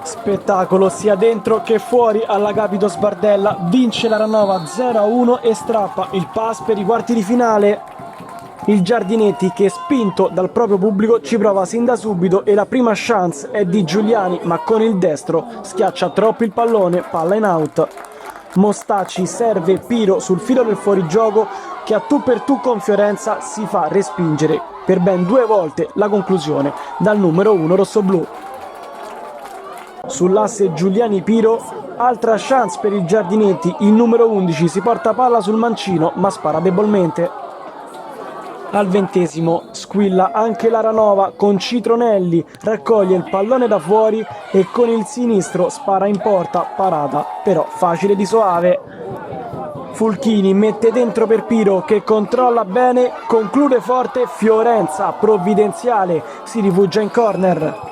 Spettacolo sia dentro che fuori all'Agapito Sbardella, vince l'Aranova 0-1 e strappa il pass per i quarti di finale. Il Giardinetti, che spinto dal proprio pubblico ci prova sin da subito e la prima chance è di Giuliani, ma con il destro schiaccia troppo il pallone, palla in out. Mostacci serve Piro sul filo del fuorigioco che a tu per tu con Fiorenza si fa respingere per ben 2 volte la conclusione dal numero 1 rossoblù. Sull'asse Giuliani-Piro, altra chance per il Giardinetti, il numero 11 si porta palla sul mancino ma spara debolmente. Al 20° squilla anche l'Aranova con Citronelli, raccoglie il pallone da fuori e con il sinistro spara in porta, parata però facile di soave. Fulchini mette dentro per Piro che controlla bene, conclude forte, Fiorenza provvidenziale, si rifugia in corner.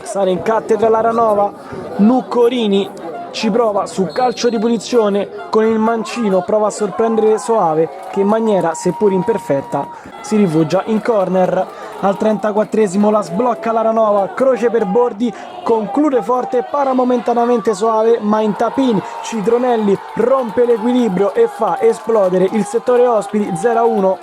Sale in cattedra l'Aranova, Nuccorini ci prova su calcio di punizione, con il mancino prova a sorprendere Soave che in maniera seppur imperfetta si rifugia in corner. Al 34° la sblocca l'Aranova, croce per Bordi, conclude forte, para momentaneamente Soave ma in tapin Citronelli rompe l'equilibrio e fa esplodere il settore ospiti 0-1.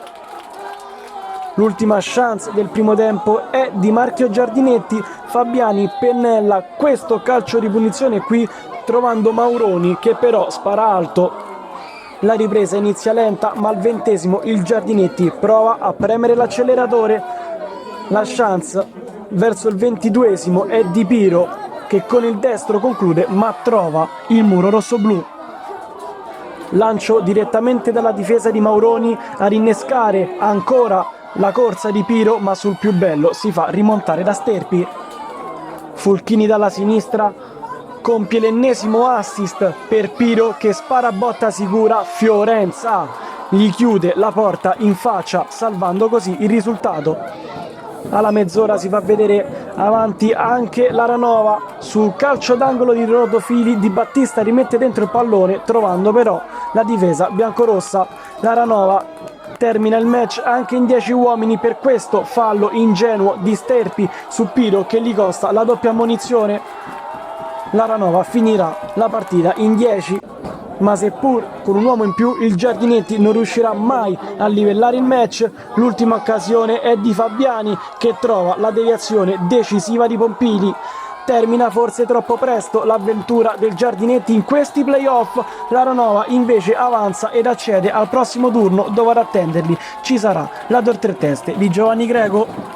L'ultima chance del primo tempo è di Marchio Giardinetti, Fabiani pennella questo calcio di punizione qui trovando Mauroni che però spara alto. La ripresa inizia lenta ma al 20° il Giardinetti prova a premere l'acceleratore. La chance verso il 22° è di Piro che con il destro conclude ma trova il muro rossoblù. Lancio direttamente dalla difesa di Mauroni a rinnescare ancora la corsa di Piro ma sul più bello si fa rimontare da Sterpi. Fulchini dalla sinistra compie l'ennesimo assist per Piro che spara a botta sicura, Fiorenza gli chiude la porta in faccia salvando così il risultato. Alla mezz'ora si fa vedere avanti anche l'Aranova, sul calcio d'angolo di Rodofili Di Battista rimette dentro il pallone trovando però la difesa biancorossa. L'Aranova termina il match anche in 10 uomini per questo fallo ingenuo di Sterpi su Piro che gli costa la doppia ammonizione. L'Aranova finirà la partita in 10, ma seppur con un uomo in più il Giardinetti non riuscirà mai a livellare il match. L'ultima occasione è di Fabiani che trova la deviazione decisiva di Pompili. Termina forse troppo presto l'avventura del Giardinetti in questi playoff, l'Aranova invece avanza ed accede al prossimo turno dove ad attenderli ci sarà la Dor Tre Teste di Giovanni Greco.